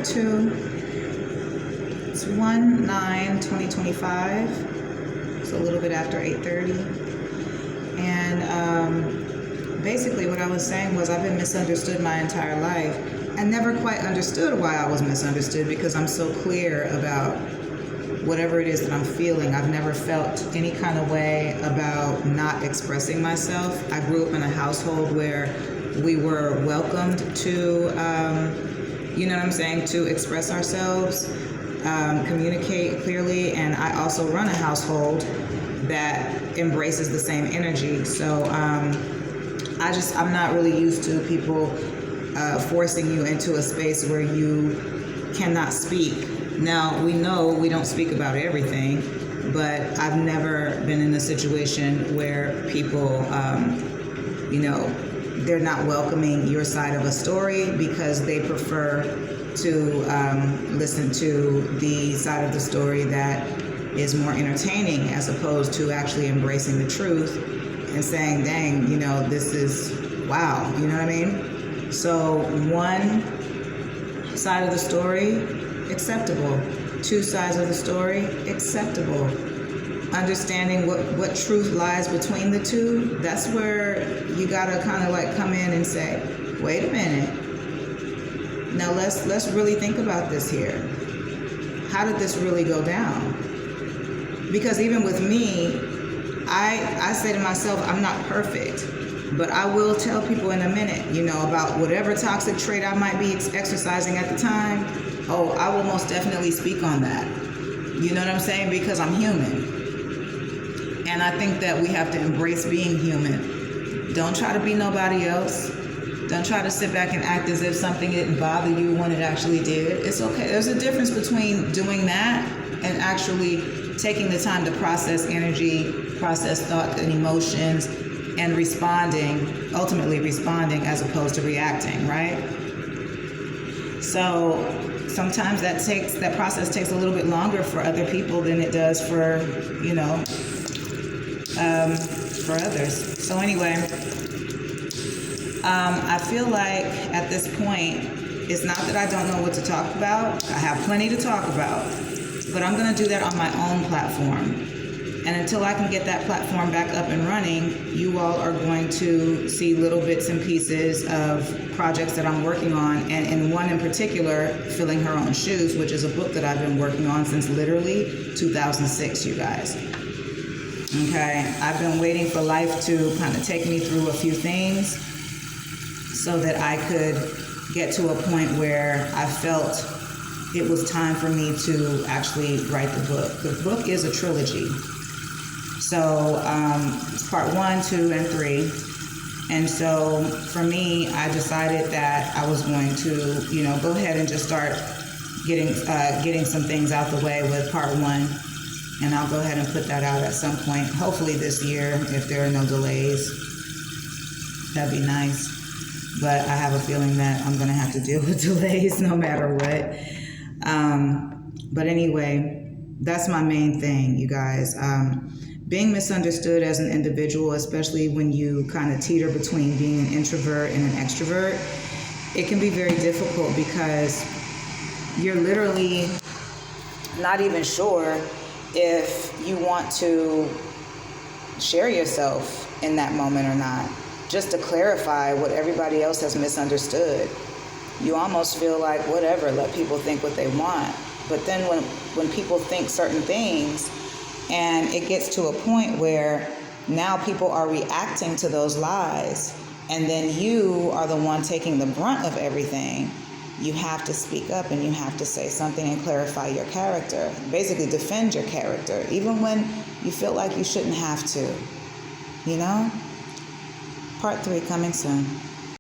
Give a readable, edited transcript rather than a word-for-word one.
2. It's 1/9/2025. It's a little bit after 8:30. And basically what I was saying was I've been misunderstood my entire life. I never quite understood why I was misunderstood because I'm so clear about whatever it is that I'm feeling. I've never felt any kind of way about not expressing myself. I grew up in a household where we were welcomed to, you know what I'm saying, to express ourselves, communicate clearly. And I also run a household that embraces the same energy. So I'm not really used to people forcing you into a space where you cannot speak. Now, we know we don't speak about everything, but I've never been in a situation where people, they're not welcoming your side of a story because they prefer to listen to the side of the story that is more entertaining as opposed to actually embracing the truth and saying, dang, this is wow, you know what I mean? So one side of the story, acceptable. Two sides of the story, acceptable. Understanding what truth lies between the two, that's where you gotta kind of like come in and say, wait a minute. Now let's really think about this here. How did this really go down? Because even with me, I say to myself, I'm not perfect, but I will tell people in a minute, about whatever toxic trait I might be exercising at the time. Oh, I will most definitely speak on that. You know what I'm saying? Because I'm human. And I think that we have to embrace being human. Don't try to be nobody else. Don't try to sit back and act as if something didn't bother you when it actually did. It's okay. There's a difference between doing that and actually taking the time to process energy, process thought and emotions, and ultimately responding as opposed to reacting, right? So sometimes that process takes a little bit longer for other people than it does for others. So anyway, I feel like at this point, it's not that I don't know what to talk about. I have plenty to talk about, but I'm going to do that on my own platform. And until I can get that platform back up and running, you all are going to see little bits and pieces of projects that I'm working on. And in one in particular, Filling Her Own Shoes, which is a book that I've been working on since literally 2006, you guys. Okay, I've been waiting for life to kind of take me through a few things so that I could get to a point where I felt it was time for me to actually write the book. The book is a trilogy. So it's part 1, 2, and 3. And so for me, I decided that I was going to, go ahead and just start getting some things out the way with part 1. And I'll go ahead and put that out at some point, hopefully this year, if there are no delays. That'd be nice. But I have a feeling that I'm going to have to deal with delays no matter what. But anyway, that's my main thing, you guys. Being misunderstood as an individual, especially when you kind of teeter between being an introvert and an extrovert, it can be very difficult because you're literally not even sure if you want to share yourself in that moment or not. Just to clarify what everybody else has misunderstood. You almost feel like, whatever, let people think what they want. But then when people think certain things, and it gets to a point where now people are reacting to those lies, and then you are the one taking the brunt of everything, you have to speak up and you have to say something and clarify your character. Basically defend your character, even when you feel like you shouldn't have to. Part 3 coming soon.